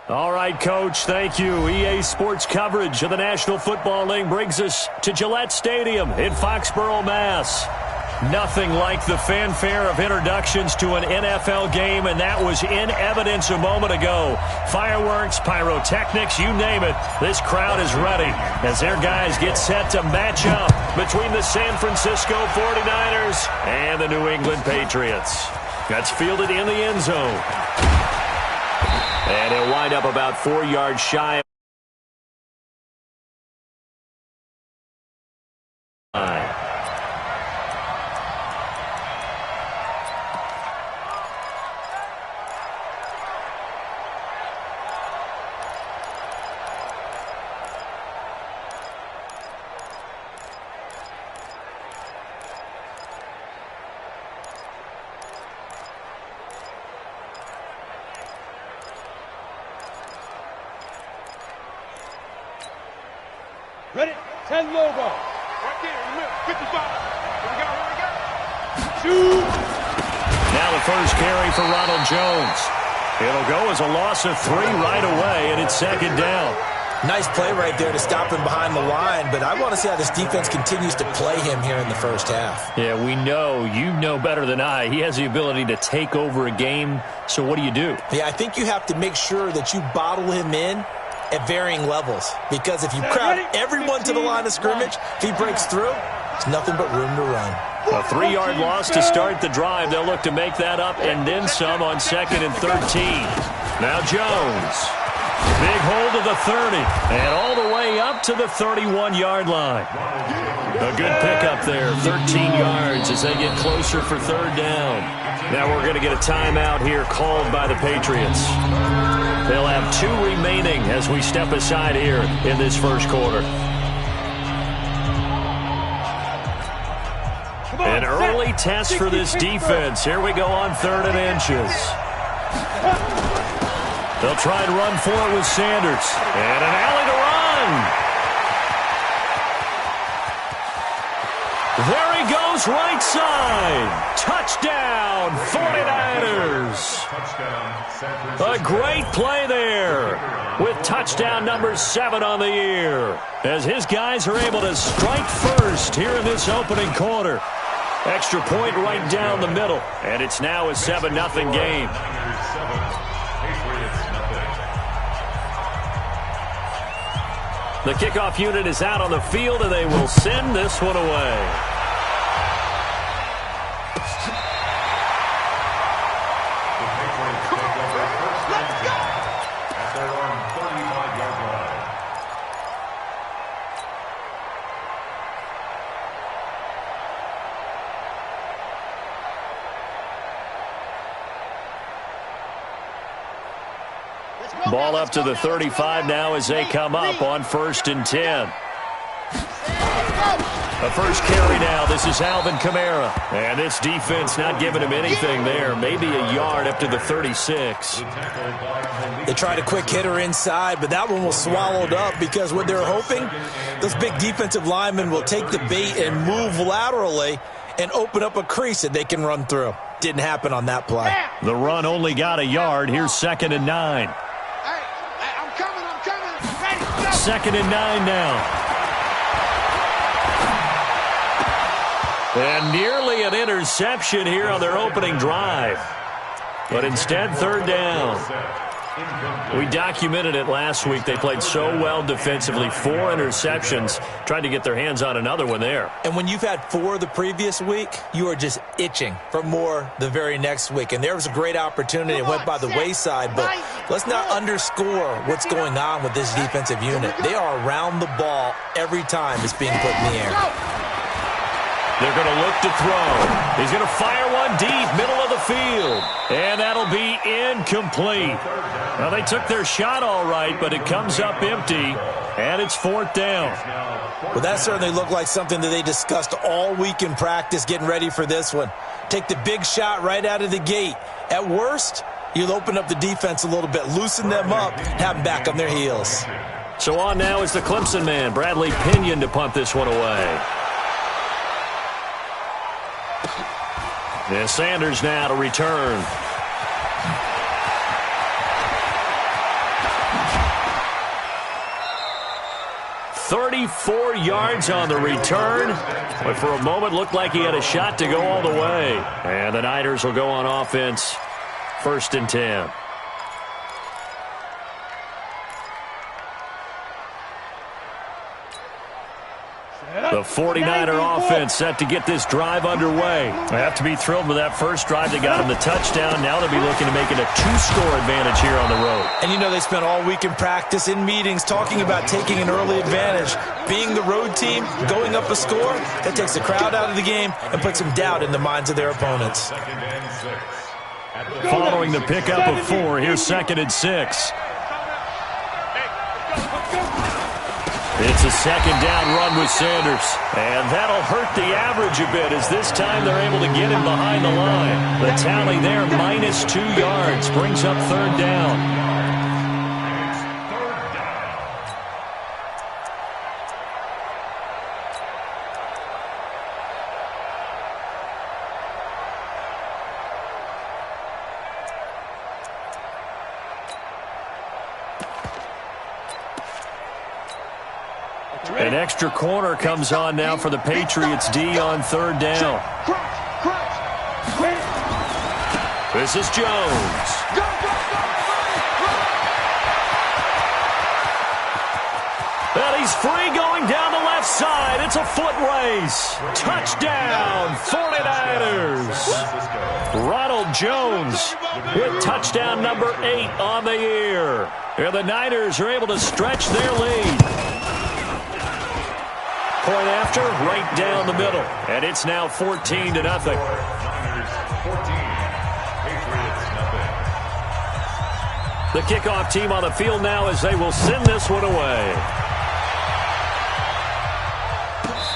All right, Coach, thank you. EA Sports coverage of the National Football League brings us to Gillette Stadium in Foxborough, Mass. Nothing like the fanfare of introductions to an NFL game, and that was in evidence a moment ago. Fireworks, pyrotechnics, you name it. This crowd is ready as their guys get set to match up between the San Francisco 49ers and the New England Patriots. That's fielded in the end zone. And he'll wind up about 4 yards shy. Ready? 10 logo. Right there in the middle. 55. Here we go. Shoot. Now the first carry for Ronald Jones. It'll go as a loss of 3 right away, and it's second down. Nice play right there to stop him behind the line, but I want to see how this defense continues to play him here in the first half. Yeah, we know. You know better than I. He has the ability to take over a game, so what do you do? Yeah, I think you have to make sure that you bottle him in at varying levels, because if you crowd everyone to the line of scrimmage, if he breaks through, it's nothing but room to run. A 3-yard loss to start the drive. They'll look to make that up and then some on 2nd and 13. Now Jones. Big hold of the 30 and all the way up to the 31-yard line. A good pickup there, 13 yards as they get closer for 3rd down. Now we're going to get a timeout here called by the Patriots. They'll have 2 remaining as we step aside here in this first quarter. An early test for this defense. Here we go on 3rd and inches. They'll try and run for it with Sanders. And an alley to run. There he goes, right side. Touchdown, 49ers. A great play there with touchdown number 7 on the year as his guys are able to strike first here in this opening quarter. Extra point right down the middle, and it's now a 7-0 game. The kickoff unit is out on the field, and they will send this one away. Ball up to the 35 now as they come up on 1st and 10. A first carry now. This is Alvin Kamara. And this defense not giving him anything there. Maybe a yard up to the 36. They tried a quick hitter inside, but that one was swallowed up because what they're hoping, those big defensive linemen will take the bait and move laterally and open up a crease that they can run through. Didn't happen on that play. The run only got a yard. Here's 2nd and 9. 2nd and 9 now. And nearly an interception here on their opening drive. But instead, 3rd down. We documented it last week. They played so well defensively. 4 interceptions. Tried to get their hands on another one there. And when you've had 4 the previous week, you are just itching for more the very next week. And there was a great opportunity. It went by the wayside. But let's not underscore what's going on with this defensive unit. They are around the ball every time it's being put in the air. They're going to look to throw. He's going to fire one deep, middle of the field. And that'll be incomplete. Now, they took their shot all right, but it comes up empty, and it's 4th down. Well, that certainly looked like something that they discussed all week in practice getting ready for this one. Take the big shot right out of the gate. At worst, you'll open up the defense a little bit, loosen them up, have them back on their heels. So on now is the Clemson man, Bradley Pinion, to punt this one away. And Sanders now to return. 34 yards on the return, but for a moment looked like he had a shot to go all the way. And the Niners will go on offense, 1st and 10. The 49er offense set to get this drive underway. They have to be thrilled with that first drive that got them the touchdown. Now they'll be looking to make it a 2-score advantage here on the road. And you know they spent all week in practice, in meetings, talking about taking an early advantage. Being the road team, going up a score, that takes the crowd out of the game and puts some doubt in the minds of their opponents. Following the pickup of 4, here's 2nd and 6. It's a 2nd down run with Sanders. And that'll hurt the average a bit as this time they're able to get him behind the line. The tally there, minus 2 yards, brings up 3rd down. An extra corner comes on now for the Patriots D on 3rd down. This is Jones. And he's free going down the left side. It's a foot race. Touchdown, 49ers. Ronald Jones with touchdown number 8 on the year. And the Niners are able to stretch their lead. Point after, right down the middle. And it's now 14-0. The kickoff team on the field now as they will send this one away.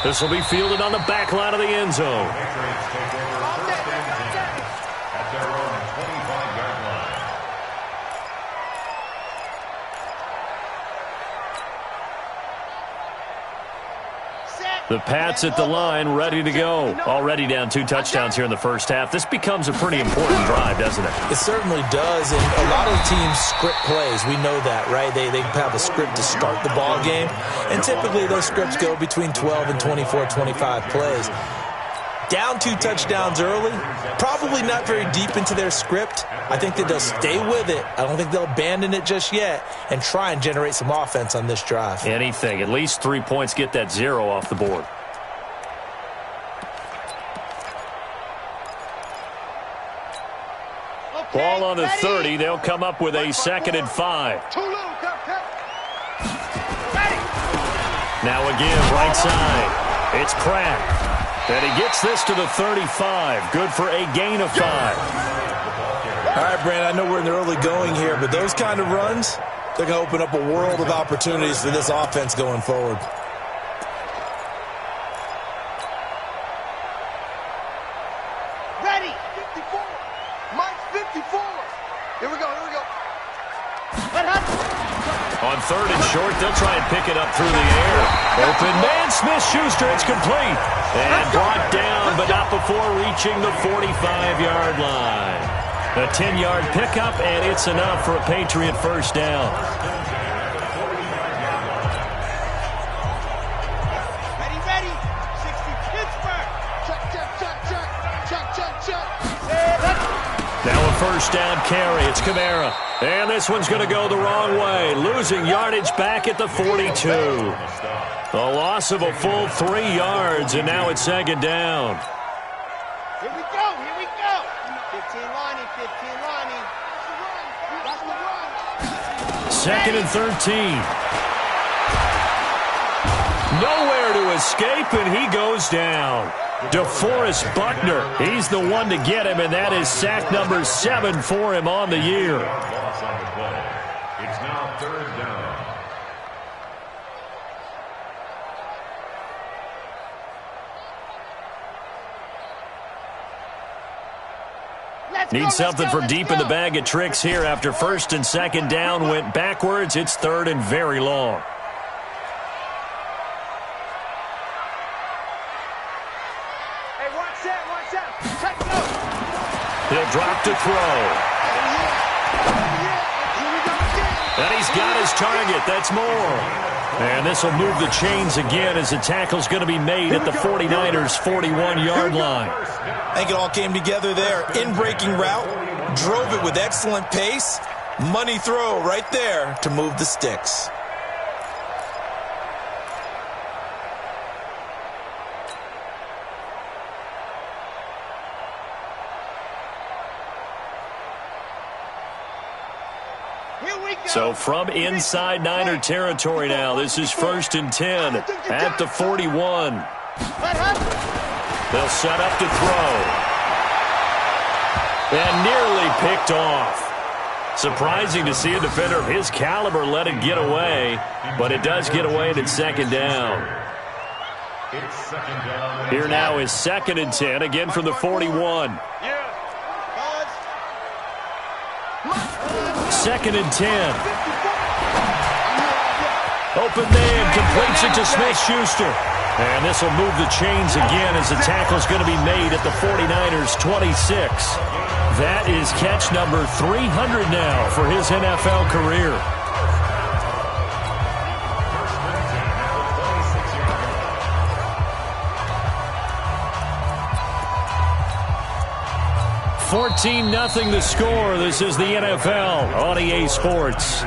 This will be fielded on the back line of the end zone. The Pats at the line, ready to go. Already down 2 touchdowns here in the first half. This becomes a pretty important drive, doesn't it? It certainly does, and a lot of teams script plays. We know that, right? They have a script to start the ball game, and typically those scripts go between 12 and 24, 25 plays. Down 2 touchdowns early, probably not very deep into their script. I think that they'll stay with it. I don't think they'll abandon it just yet and try and generate some offense on this drive. Anything. At least 3 points, get that 0 off the board. Ball on the 30. They'll come up with a 2nd and 5. Now again, right side. It's Pratt. And he gets this to the 35. Good for a gain of 5. All right, Brandon, I know we're in the early going here, but those kind of runs, they're going to open up a world of opportunities for this offense going forward. Ready. 54. Mike 54. Here we go. On 3rd and short, they'll try and pick it up through the air. Open man, Smith-Schuster, it's complete. And brought down, but not before reaching the 45-yard line. A 10-yard pickup, and it's enough for a Patriot first down. Ready. 60 Pittsburgh. Check. Now a first down carry. It's Kamara. And this one's going to go the wrong way. Losing yardage back at the 42. The loss of a full 3 yards, and now it's 2nd down. Here we go. 15 lining. 2nd and 13. Nowhere to escape, and he goes down. DeForest Buckner, he's the one to get him, and that is sack number 7 for him on the year. It's now 3rd down. Need something from deep in the bag of tricks here after 1st and 2nd down went backwards. It's 3rd and very long. Hey, watch that. Check it out. He'll drop to throw. And he's got his his target. That's more. And this will move the chains again as the tackle's going to be made at the 49ers' 41-yard line. I think it all came together there. In-breaking route, drove it with excellent pace. Money throw right there to move the sticks. So from inside Niner territory now, this is 1st and 10 at the 41. They'll set up to throw. And nearly picked off. Surprising to see a defender of his caliber let it get away, but it does get away and it's 2nd down. Here now is 2nd and 10, again from the 41. 2nd and 10. Open man, completes it to Smith-Schuster. And this will move the chains again as the tackle's going to be made at the 49ers' 26. That is catch number 300 now for his NFL career. $14-0 the score. This is the NFL on EA Sports.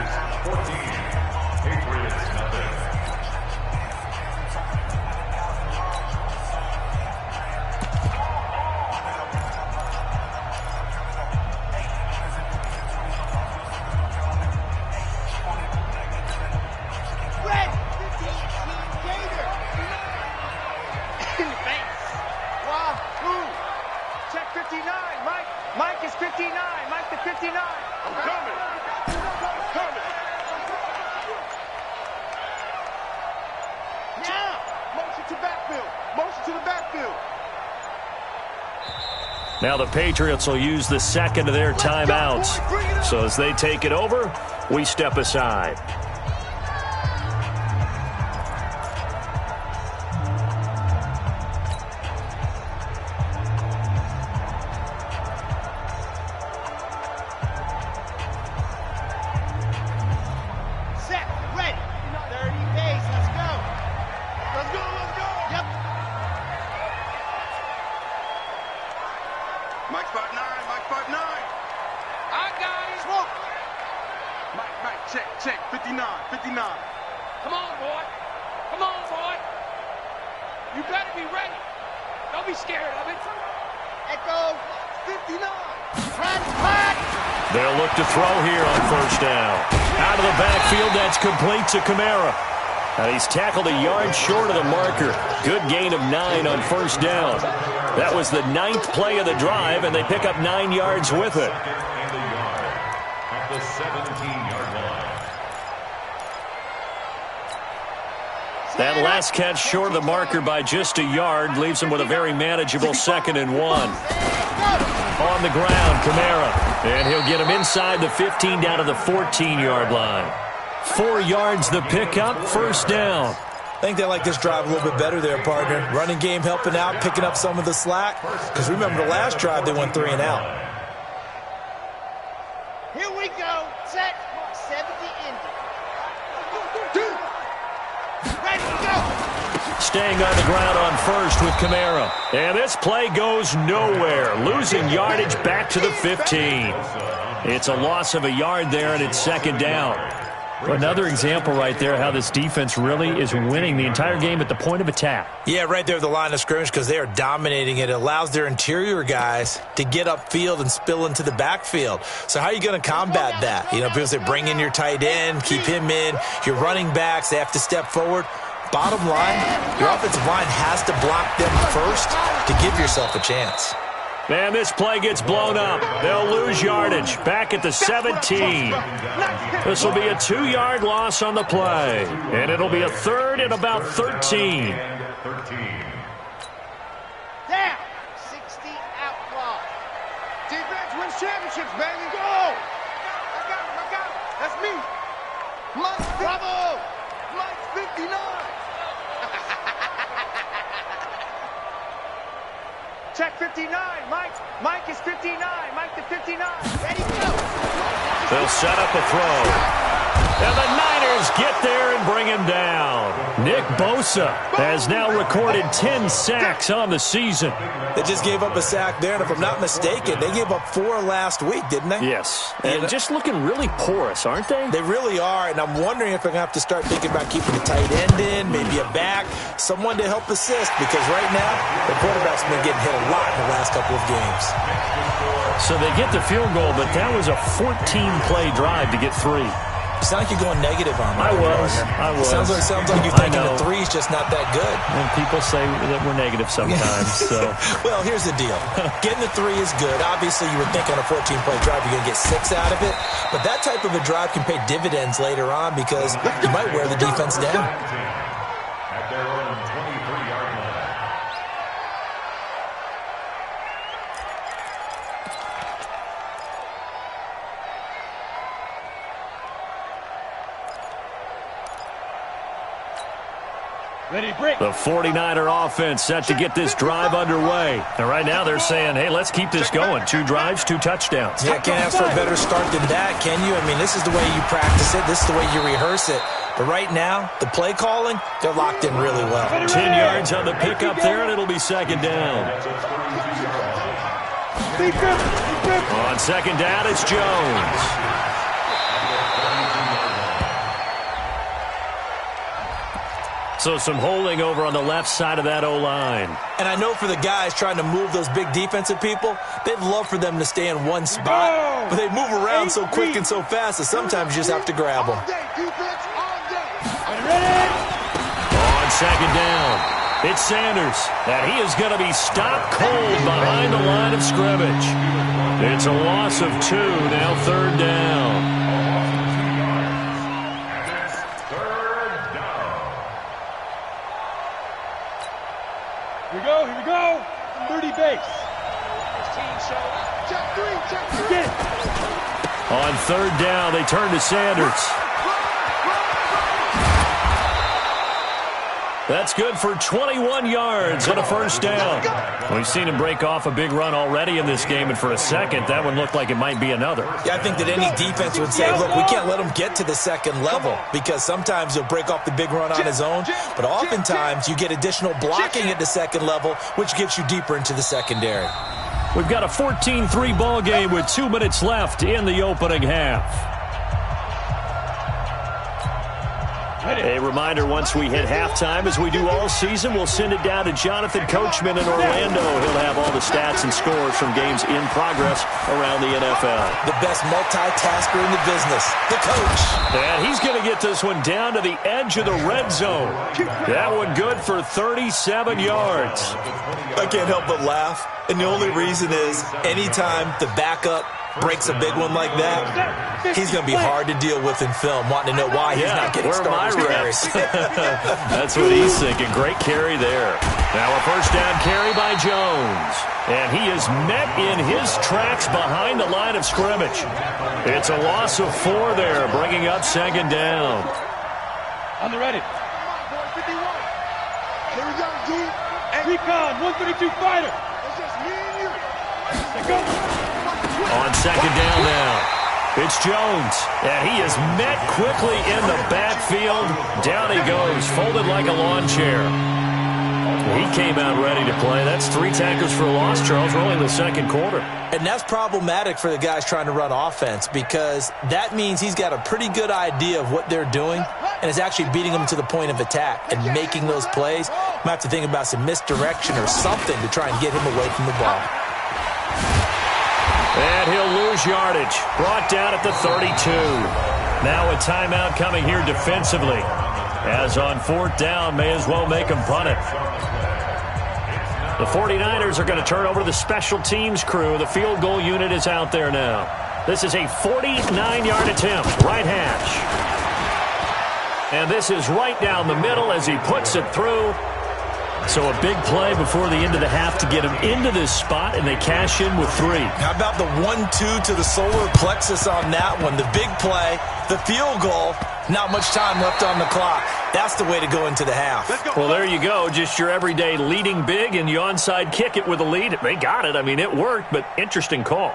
Mike is 59. Mike the 59. I'm coming. Coming. Now. Motion to backfield. Motion to the backfield. Now the Patriots will use the second of their timeouts. So as they take it over, we step aside. Check, 59. Come on, boy. Come on, boy. You better be ready. Don't be scared of it. Echo, 59. They'll look to throw here on 1st down. Out of the backfield, that's complete to Kamara. And he's tackled a yard short of the marker. Good gain of 9 on 1st down. That was the 9th play of the drive, and they pick up 9 yards with it. At the 17-yard line. That last catch short of the marker by just a yard leaves him with a very manageable 2nd and 1. On the ground, Kamara. And he'll get him inside the 15 down to the 14-yard line. 4 yards the pickup, 1st down. I think they like this drive a little bit better there, partner. Running game helping out, picking up some of the slack. Because remember the last drive, they went 3 and out. Here we go. Set. 70 Indy. Ready to go. Staying on the ground on 1st with Kamara. And this play goes nowhere. Losing yardage back to the 15. It's a loss of a yard there, and it's 2nd down. Another example right there how this defense really is winning the entire game at the point of attack. Yeah, right there at the line of scrimmage because they are dominating it. It allows their interior guys to get upfield and spill into the backfield. So how are you going to combat that? You know, people say bring in your tight end, keep him in. Your running backs, they have to step forward. Bottom line, your offensive line has to block them first to give yourself a chance. And this play gets blown up. They'll lose yardage. Back at the 17. This will be a 2-yard loss on the play. And it'll be a 3rd and about 13. Down. 60 outlaw. Defense wins championships, baby. Go. I got him. That's me. Mike, bravo. Mike 59. Check 59. Mike is 59. Mike the 59. Ready, go. They'll set up a throw. And the Niners get there and bring him down. Nick Bosa has now recorded 10 sacks on the season. They just gave up a sack there, and if I'm not mistaken, they gave up 4 last week, didn't they? Yes, and just looking really porous, aren't they? They really are, and I'm wondering if they're going to have to start thinking about keeping a tight end in, maybe a back, someone to help assist, because right now, the quarterback's been getting hit a lot in the last couple of games. So they get the field goal, but that was a 14-play drive to get 3. You sound like you're going negative on me. I was. Sounds like you're thinking the 3's just not that good. And people say that we're negative sometimes. So. Well, here's the deal. Getting the 3 is good. Obviously, you would think on a 14-play drive you're going to get 6 out of it. But that type of a drive can pay dividends later on because you might wear the defense down. At their own 23-yard line. The 49er offense set to get this drive underway. And right now they're saying, hey, let's keep this going. 2 drives, 2 touchdowns. Yeah, can't ask for a better start than that, can you? I mean, this is the way you practice it. This is the way you rehearse it. But right now, the play calling, they're locked in really well. 10 yards on the pickup there, and it'll be second down. On second down, it's Jones. So some holding over on the left side of that O-line. And I know for the guys trying to move those big defensive people, they'd love for them to stay in one spot. But they move around so quick and so fast that sometimes you just have to grab them. On second down, it's Sanders. And he is going to be stopped cold behind the line of scrimmage. It's a loss of 2, now third down. Here we go. 30 base. Check 3. On third down, they turn to Sanders. That's good for 21 yards and a first down. We've seen him break off a big run already in this game, and for a second, that one looked like it might be another. Yeah, I think that any defense would say, look, we can't let him get to the second level because sometimes he'll break off the big run on his own, but oftentimes you get additional blocking at the second level, which gets you deeper into the secondary. We've got a 14-3 ball game with 2 minutes left in the opening half. A reminder, once we hit halftime, as we do all season, we'll send it down to Jonathan Coachman in Orlando. He'll have all the stats and scores from games in progress around the NFL. The best multitasker in the business, the coach. And he's going to get this one down to the edge of the red zone. That one good for 37 yards. I can't help but laugh. And the only reason is anytime the backup breaks a big one like that, he's going to be hard to deal with in film, wanting to know why he's not getting starters carries. That's what he's thinking. Great carry there. Now a first down carry by Jones. And he is met in his tracks behind the line of scrimmage. It's a loss of 4 there, bringing up second down. On the ready. Recon, 132 fighter. It's just me and you. Go. On second down now, it's Jones, and he is met quickly in the backfield. Down he goes, folded like a lawn chair. He came out ready to play. That's 3 tackles for a loss, Charles, early in the second quarter. And that's problematic for the guys trying to run offense because that means he's got a pretty good idea of what they're doing and is actually beating them to the point of attack and making those plays. Might have to think about some misdirection or something to try and get him away from the ball. And he'll lose yardage. Brought down at the 32. Now a timeout coming here defensively. As on fourth down, may as well make him punt it. The 49ers are going to turn over to the special teams crew. The field goal unit is out there now. This is a 49-yard attempt, right hash. And this is right down the middle as he puts it through. So a big play before the end of the half to get him into this spot, and they cash in with 3. How about the 1-2 to the solar plexus on that one? The big play, the field goal, not much time left on the clock. That's the way to go into the half. Well, there you go. Just your everyday leading big, and you onside kick it with a lead. They got it. I mean, it worked, but interesting call.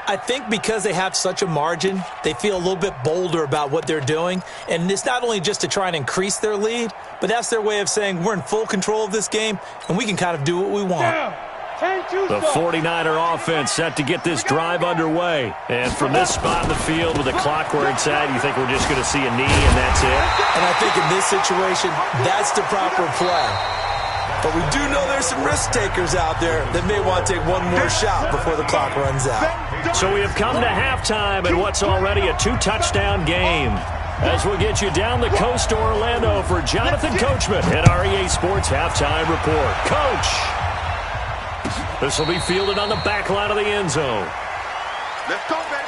I think because they have such a margin, they feel a little bit bolder about what they're doing. And it's not only just to try and increase their lead, but that's their way of saying we're in full control of this game, and we can kind of do what we want. The 49er offense set to get this drive underway. And from this spot in the field with the clock where it's at, you think we're just going to see a knee and that's it? And I think in this situation, that's the proper play. But we do know there's some risk takers out there that may want to take one more shot before the clock runs out. So we have come to halftime in what's already a 2-touchdown game. As we'll get you down the coast to Orlando for Jonathan Coachman in our EA Sports Halftime Report. Coach! This will be fielded on the back line of the end zone. Let's go, baby.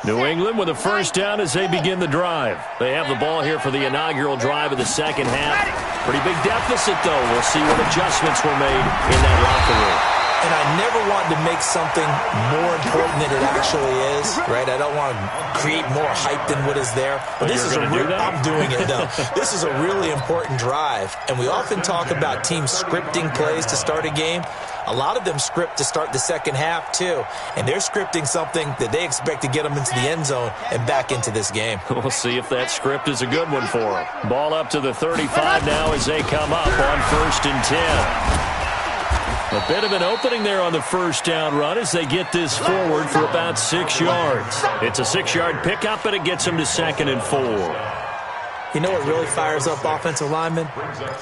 New England with a first down as they begin the drive. They have the ball here for the inaugural drive of the second half. Pretty big deficit, though. We'll see what adjustments were made in that locker room. And I never want to make something more important than it actually is, right? I don't want to create more hype than what is there. But this is I'm doing it, though. This is a really important drive. And we often talk about teams scripting plays to start a game. A lot of them script to start the second half, too. And they're scripting something that they expect to get them into the end zone and back into this game. We'll see if that script is a good one for them. Ball up to the 35 now as they come up on 1st and 10. A bit of an opening there on the first down run as they get this forward for about 6 yards. It's a 6-yard pickup, and it gets them to 2nd and 4. You know what really fires up offensive linemen?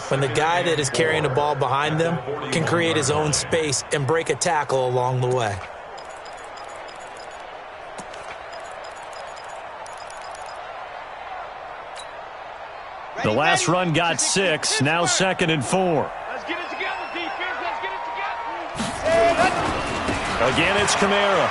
When the guy that is carrying the ball behind them can create his own space and break a tackle along the way. The last run got 6, now 2nd and 4. Again, it's Kamara.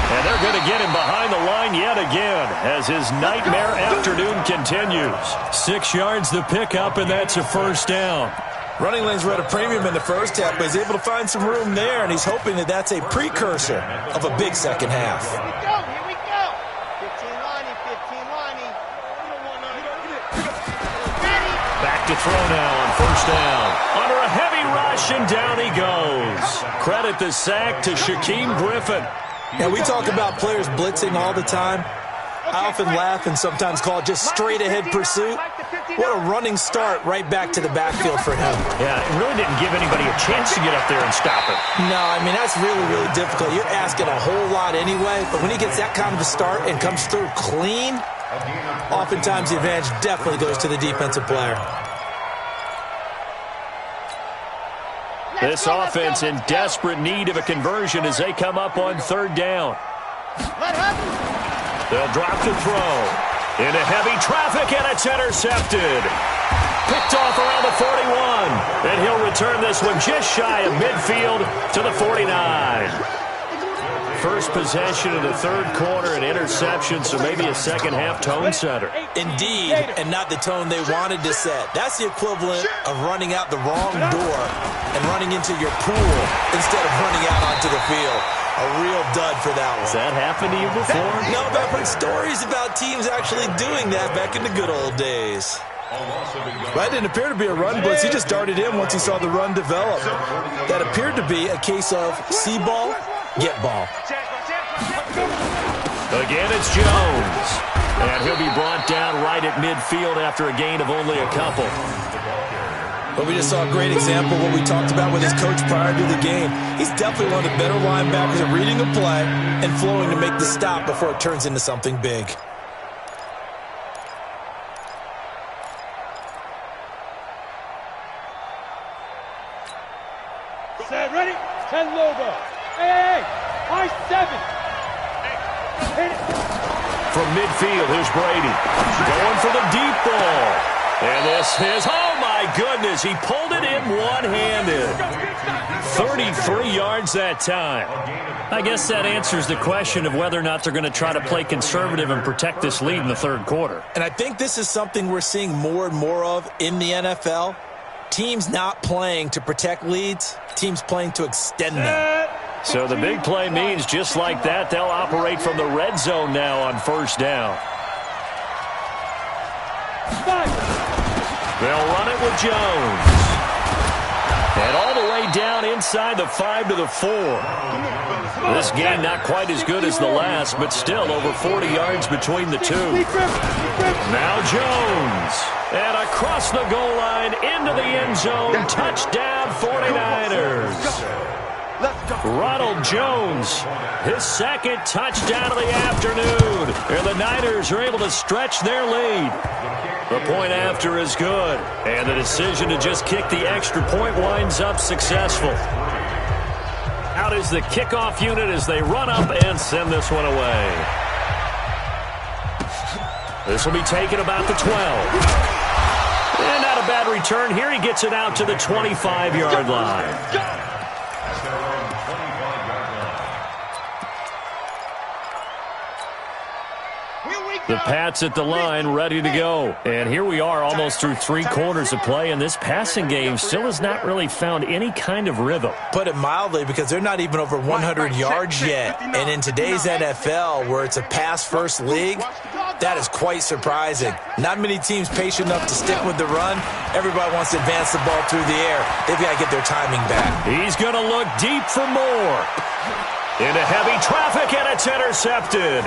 And they're going to get him behind the line yet again as his nightmare afternoon continues. 6 yards the pickup, and that's a first down. Running lanes were at a premium in the first half, but he's able to find some room there, and he's hoping that that's a precursor of a big second half. Here we go. 15 lining, 15 lining. Back to throw now on first down. Under a heavy rush, and down he goes. Credit the sack to Shaquem Griffin. Now, we talk about players blitzing all the time. I often laugh and sometimes call it just straight-ahead pursuit. What a running start right back to the backfield for him. Yeah, it really didn't give anybody a chance to get up there and stop it. No, I mean, that's really, really difficult. You're asking a whole lot anyway, but when he gets that kind of a start and comes through clean, oftentimes the advantage definitely goes to the defensive player. This offense in desperate need of a conversion as they come up on 3rd down. They'll drop the throw. Into heavy traffic, and it's intercepted. Picked off around the 41. And he'll return this one just shy of midfield to the 49. First possession of the 3rd quarter, an interception, so maybe a second-half tone setter. Indeed, and not the tone they wanted to set. That's the equivalent of running out the wrong door and running into your pool instead of running out onto the field. A real dud for that one. Has that happened to you before? No, but I've heard stories about teams actually doing that back in the good old days. That didn't appear to be a run blitz. He just darted in once he saw the run develop. That appeared to be a case of see ball, get ball. Again, it's Jones. And he'll be brought down right at midfield after a gain of only a couple. But we just saw a great example of what we talked about with his coach prior to the game. He's definitely one of the better linebackers at reading a play and flowing to make the stop before it turns into something big. Set, ready? 10 logo. Hey, high 7. Hit it. From midfield, here's Brady. Going for the deep ball. And this is, oh my goodness, he pulled it in one-handed. 33 yards that time. I guess that answers the question of whether or not they're going to try to play conservative and protect this lead in the 3rd quarter. And I think this is something we're seeing more and more of in the NFL. Teams not playing to protect leads, teams playing to extend them. So the big play means just like that, they'll operate from the red zone now on first down. They'll run it with Jones. And all the way down inside the 5 to the 4. This game not quite as good as the last, but still over 40 yards between the two. Now Jones. And across the goal line into the end zone. Touchdown 49ers. Ronald Jones, his second touchdown of the afternoon. And the Niners are able to stretch their lead. The point after is good. And the decision to just kick the extra point winds up successful. Out is the kickoff unit as they run up and send this one away. This will be taken about the 12. And not a bad return. Here he gets it out to the 25-yard line. The Pats at the line, ready to go. And here we are almost through 3 quarters of play, and this passing game still has not really found any kind of rhythm. Put it mildly, because they're not even over 100 yards yet. And in today's NFL, where it's a pass-first league, that is quite surprising. Not many teams patient enough to stick with the run. Everybody wants to advance the ball through the air. They've got to get their timing back. He's going to look deep for more. Into heavy traffic, and it's intercepted.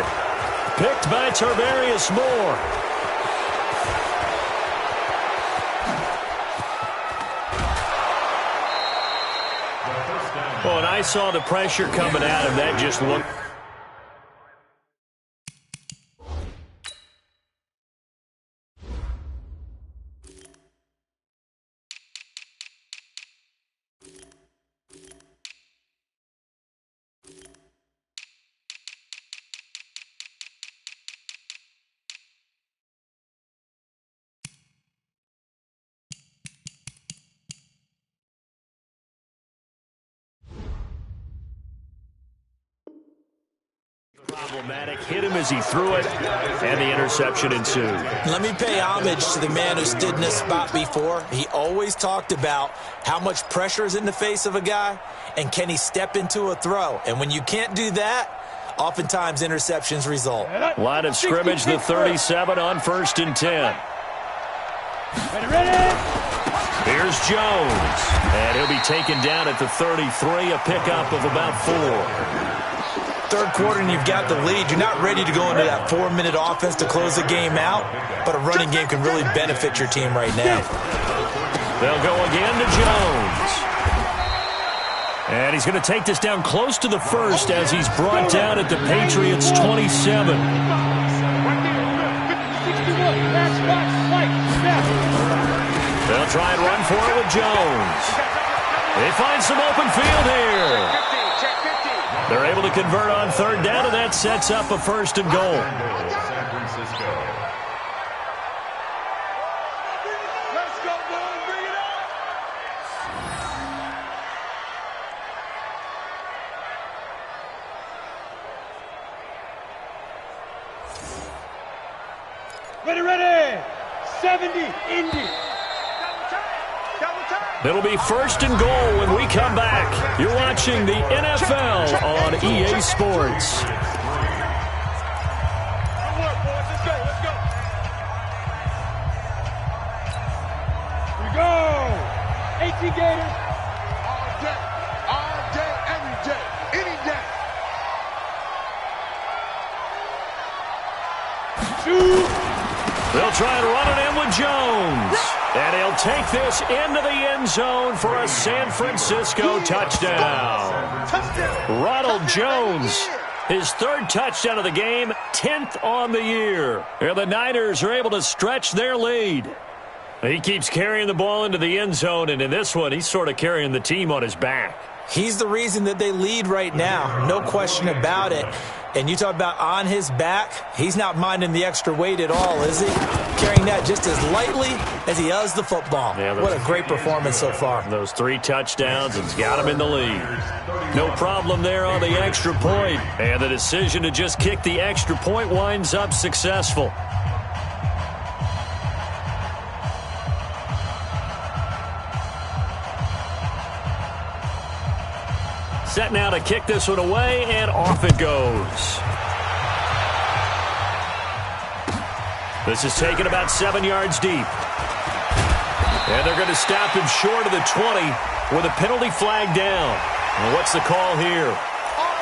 Picked by Tarvarius Moore. When I saw the pressure coming at him, that just looked... problematic. Hit him as he threw it, and the interception ensued. Let me pay homage to the man who stood in this spot before. He always talked about how much pressure is in the face of a guy, and can he step into a throw. And when you can't do that, oftentimes interceptions result. Line of scrimmage, the 37 on 1st and 10. Here's Jones, and he'll be taken down at the 33, a pickup of about 4. Third quarter and you've got the lead. You're not ready to go into that 4-minute offense to close the game out, but a running game can really benefit your team right now. They'll go again to Jones. And he's going to take this down close to the first as he's brought down at the Patriots' 27. They'll try and run for it with Jones. They find some open field here. They're able to convert on 3rd down, and that sets up a 1st and goal. San Francisco. Let's go, boys. Bring it on. Ready. 70, Indy. It'll be 1st and goal when we come back. You're watching the NFL on EA Sports. Here we go. 18 Gators. All day, every day, any day. 2. They'll try and run it in with Jones. And he'll take this into the end zone for a San Francisco touchdown. Ronald Jones, his 3rd touchdown of the game, 10th on the year. And the Niners are able to stretch their lead. He keeps carrying the ball into the end zone, and in this one, he's sort of carrying the team on his back. He's the reason that they lead right now, no question about it. And you talk about on his back, he's not minding the extra weight at all, is he? Carrying that just as lightly as he does the football. Yeah, what a great performance so far. Those 3 touchdowns has got him in the lead. No problem there on the extra point. And the decision to just kick the extra point winds up successful. Set now to kick this one away, and off it goes. This is taken about 7 yards deep. And they're going to stop him short of the 20 with a penalty flag down. And what's the call here?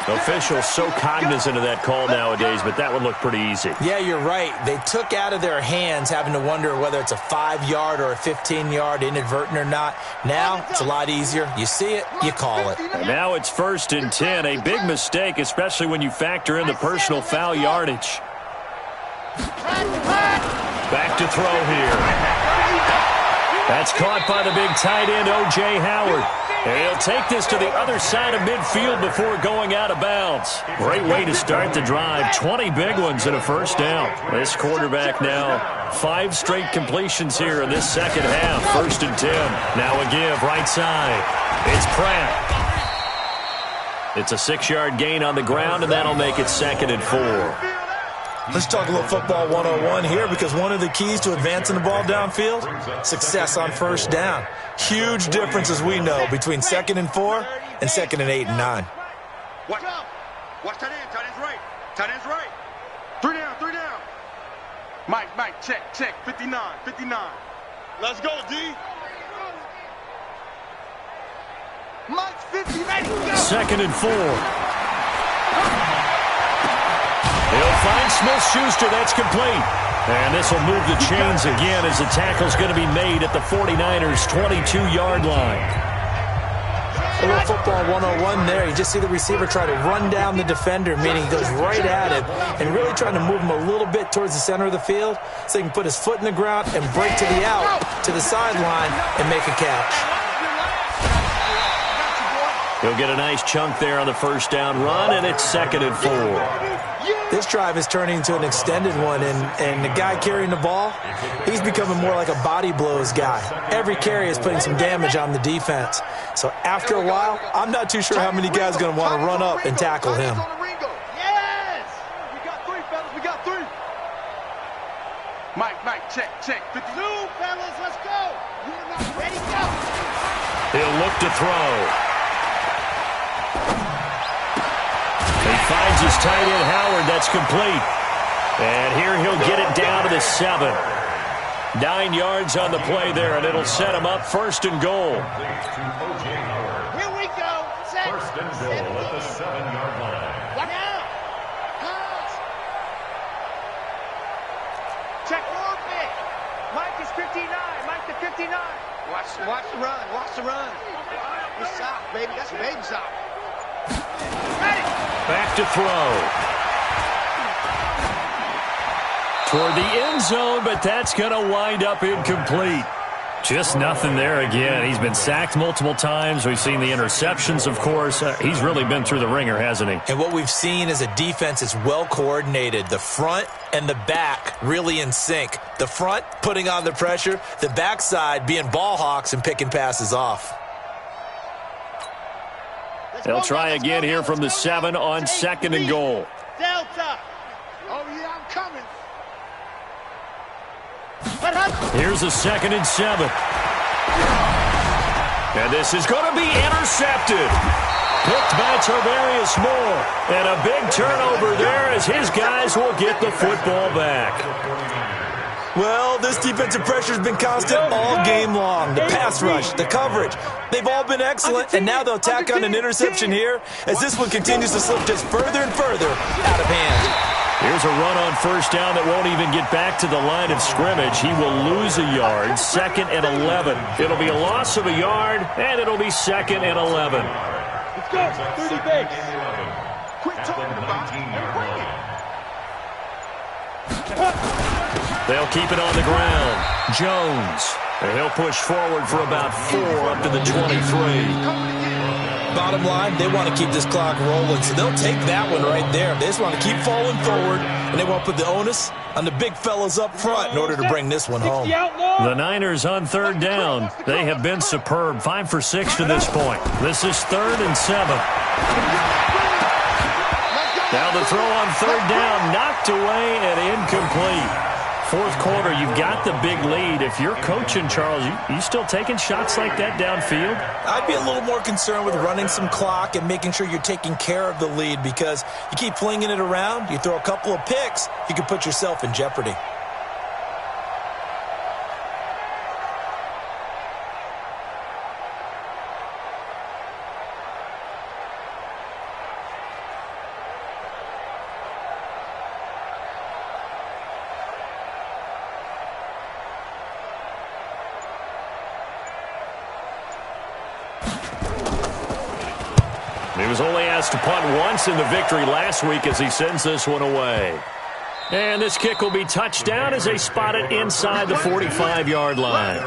Officials so cognizant of that call nowadays, but that would look pretty easy. Yeah, you're right. They took out of their hands having to wonder whether it's a 5-yard or a 15-yard inadvertent or not. Now it's a lot easier. You see it, you call it. And now it's 1st and 10. A big mistake, especially when you factor in the personal foul yardage. Back to throw here. That's caught by the big tight end, O.J. Howard. And he'll take this to the other side of midfield before going out of bounds. Great way to start the drive. 20 big ones and a first down. This quarterback now, 5 straight completions here in this second half. 1st and 10. Now a give, right side. It's Pratt. It's a 6-yard gain on the ground, and that'll make it 2nd and 4. Let's talk a little football 101 here, because one of the keys to advancing the ball downfield, success on first down. Huge difference, as we know, between 2nd and 4 and 2nd and 8 and 9. Watch tight end. Tight end's right. Tight end's right. 3 down. 3 down. Mike, check. 59. Let's go, D. Mike's 50. Ready, go. 2nd and 4. He'll find Smith-Schuster. That's complete. And this will move the chains again as the tackle's going to be made at the 49ers' 22-yard line. A little football 101 there. You just see the receiver try to run down the defender, meaning he goes right at him and really trying to move him a little bit towards the center of the field so he can put his foot in the ground and break to the out, to the sideline, and make a catch. He'll get a nice chunk there on the first down run, and it's 2nd and 4. This drive is turning into an extended one, and the guy carrying the ball, he's becoming more like a body blows guy. Every carry is putting some damage on the defense. So after a while, I'm not too sure how many guys are going to want to run up and tackle him. Yes! We got 3, fellas. We got 3. Mike, check. 52, fellas. Let's go. You're not ready, go. He'll look to throw. He finds his tight end, Howard. That's complete. And here he'll get it down to the 7. 9 yards on the play there, and it'll set him up 1st and goal. Here we go. Set. 1st and goal at the 7-yard line. What now? Pass. Check orbit. Mike is 59. Mike to 59. Watch the run. Watch the run. It's soft, baby. That's a baby soft. Back to throw. Toward the end zone, but that's going to wind up incomplete. Just nothing there again. He's been sacked multiple times. We've seen the interceptions, of course. He's really been through the ringer, hasn't he? And what we've seen is a defense that's well coordinated. The front and the back really in sync. The front putting on the pressure, the backside being ball hawks and picking passes off. They'll try again here from the 7 on 2nd and goal. Delta. Oh, yeah, I'm coming. Here's a 2nd and 7. And this is going to be intercepted. Picked by Tarvarius Moore. And a big turnover there as his guys will get the football back. Well, this defensive pressure has been constant all game long. The pass rush, the coverage, they've all been excellent, and now they'll tack on an interception here as this one continues to slip just further and further out of hand. Here's a run on first down that won't even get back to the line of scrimmage. He will lose a yard, 2nd and 11. It'll be a loss of a yard, and it'll be 2nd and 11. Let's go, 30 base. Quit talking about it and bring it. They'll keep it on the ground. Jones. And he'll push forward for about 4 up to the 23. Bottom line, they want to keep this clock rolling, so they'll take that one right there. They just want to keep falling forward, and they want to put the onus on the big fellas up front in order to bring this one home. The Niners on 3rd down. They have been superb. 5 for 6 to this point. This is 3rd and 7. Now the throw on 3rd down, knocked away and incomplete. Fourth quarter, you've got the big lead. If you're coaching, Charles, you still taking shots like that downfield? I'd be a little more concerned with running some clock and making sure you're taking care of the lead, because you keep flinging it around, you throw a couple of picks, you can put yourself in jeopardy. He was only asked to punt once in the victory last week as he sends this one away. And this kick will be touched down as they spot it inside the 45-yard line.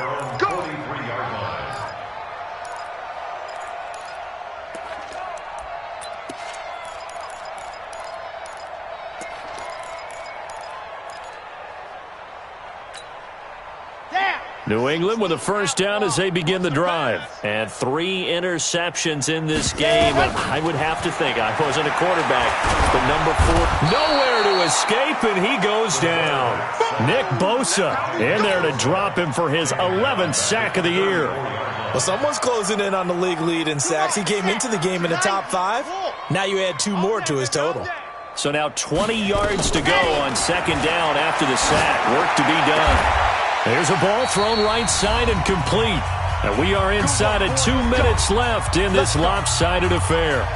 New England with a first down as they begin the drive. And 3 interceptions in this game. I would have to think, I wasn't a quarterback, but number 4, nowhere to escape, and he goes down. Nick Bosa in there to drop him for his 11th sack of the year. Well, someone's closing in on the league lead in sacks. He came into the game in the top 5. Now you add 2 more to his total. So now 20 yards to go on second down after the sack. Work to be done. There's a ball thrown right side and complete. And we are inside of 2 minutes left in this lopsided affair.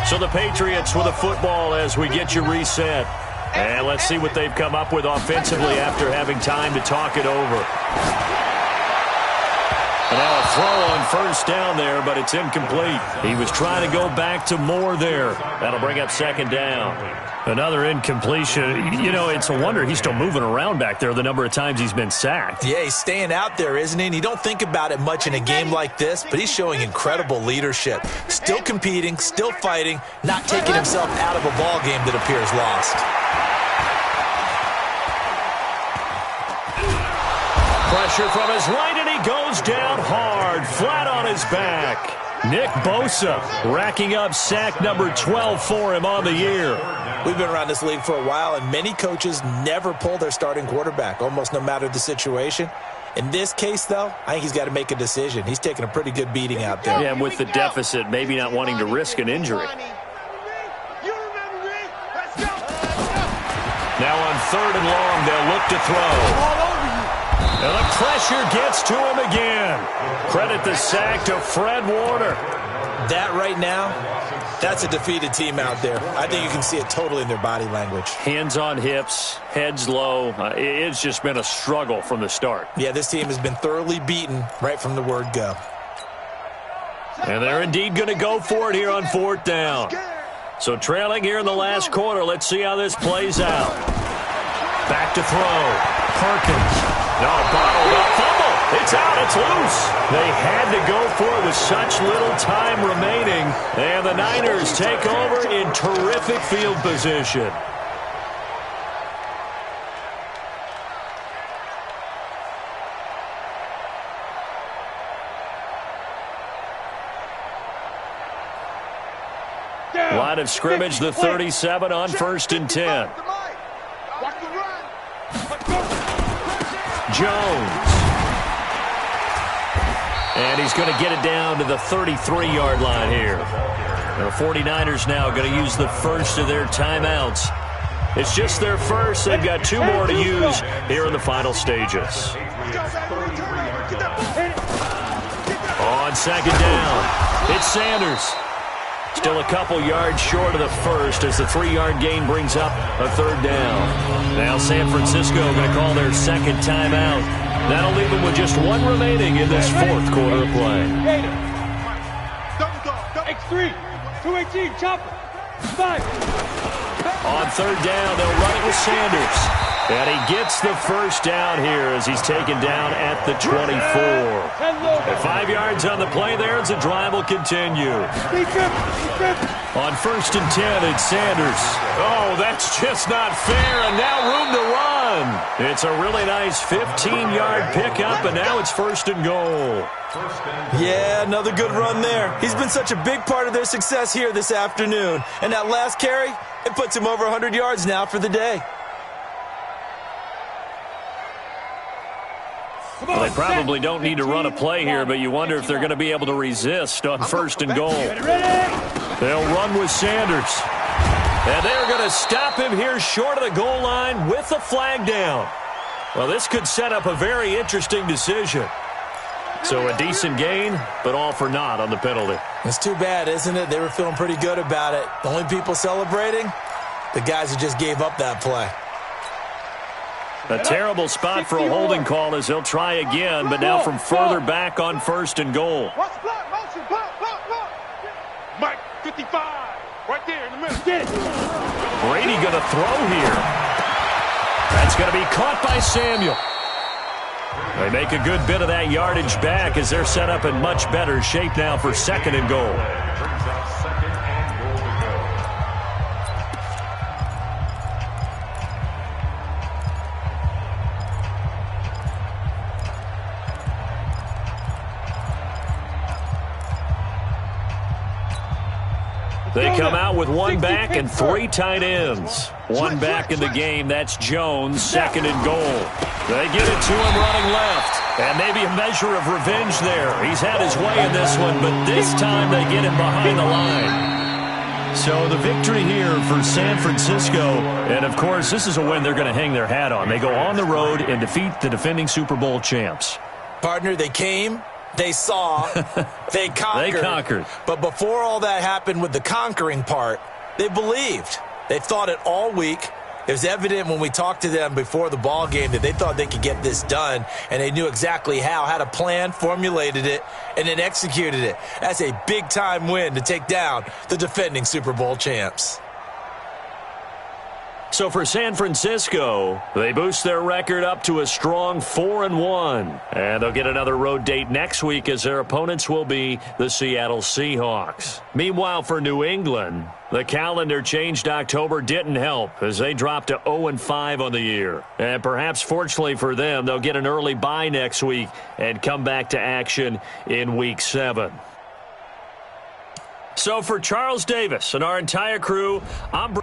So the Patriots with a football as we get you reset. And let's see what they've come up with offensively after having time to talk it over. And now a throw on first down there, but it's incomplete. He was trying to go back to Moore there. That'll bring up second down. Another incompletion. You know, it's a wonder he's still moving around back there the number of times he's been sacked. Yeah, he's staying out there, isn't he? And you don't think about it much in a game like this, but he's showing incredible leadership. Still competing, still fighting, not taking himself out of a ball game that appears lost. Pressure from his right, and he goes down hard, flat on his back. Nick Bosa racking up sack number 12 for him on the year. We've been around this league for a while, and many coaches never pull their starting quarterback, almost no matter the situation. In this case, though, I think he's got to make a decision. He's taking a pretty good beating out there. Yeah, and with the deficit, maybe not wanting to risk an injury. Now on 3rd and long, they'll look to throw. And the pressure gets to him again. Credit the sack to Fred Warner. That right now, that's a defeated team out there. I think you can see it totally in their body language. Hands on hips, heads low. It's just been a struggle from the start. Yeah, this team has been thoroughly beaten right from the word go. And they're indeed going to go for it here on 4th down. So trailing here in the last quarter, let's see how this plays out. Back to throw. Perkins. No, bottled up. Fumble. It's out. It's loose. They had to go for it with such little time remaining. And the Niners take over in terrific field position. Line of scrimmage, the 37 on 1st and 10. Jones. And he's going to get it down to the 33-yard line here. The 49ers now going to use the first of their timeouts. It's just their first. They've got 2 more to use here in the final stages. On 2nd down, it's Sanders. Still a couple yards short of the first as the 3-yard gain brings up a 3rd down. Now San Francisco going to call their 2nd timeout. That'll leave them with just 1 remaining in this 4th quarter of play. X3, 218, chopper, 5. On 3rd down, they'll run it with Sanders. And he gets the first down here as he's taken down at the 24. And 5 yards on the play there as the drive will continue. On 1st and 10, it's Sanders. Oh, that's just not fair, and now room to run. It's a really nice 15-yard pickup, and now it's 1st and goal. Yeah, another good run there. He's been such a big part of their success here this afternoon. And that last carry, it puts him over 100 yards now for the day. Well, they probably don't need to run a play here, but you wonder if they're going to be able to resist on 1st and goal. They'll run with Sanders. And they're going to stop him here short of the goal line with a flag down. Well, this could set up a very interesting decision. So a decent gain, but all for naught on the penalty. It's too bad, isn't it? They were feeling pretty good about it. The only people celebrating, the guys who just gave up that play. A terrible spot for a holding call as they'll try again, but now from further back on 1st and goal. Mike, 55, right there in the middle. Get it. Brady going to throw here. That's going to be caught by Samuel. They make a good bit of that yardage back as they're set up in much better shape now for 2nd and goal. They come out with 1 back and 3 tight ends. 1 back in the game, that's Jones, 2nd and goal. They get it to him running left. And maybe a measure of revenge there. He's had his way in this one, but this time they get him behind the line. So the victory here for San Francisco. And, of course, this is a win they're going to hang their hat on. They go on the road and defeat the defending Super Bowl champs. Partner, they came. They saw, they conquered. They conquered. But before all that happened with the conquering part, they believed. They thought it all week. It was evident when we talked to them before the ball game that they thought they could get this done, and they knew exactly how, had a plan, formulated it, and then executed it. That's a big-time win to take down the defending Super Bowl champs. So for San Francisco, they boost their record up to a strong 4-1. And they'll get another road date next week as their opponents will be the Seattle Seahawks. Meanwhile, for New England, the calendar changed October didn't help as they dropped to 0-5 on the year. And perhaps fortunately for them, they'll get an early bye next week and come back to action in Week 7. So for Charles Davis and our entire crew, I'm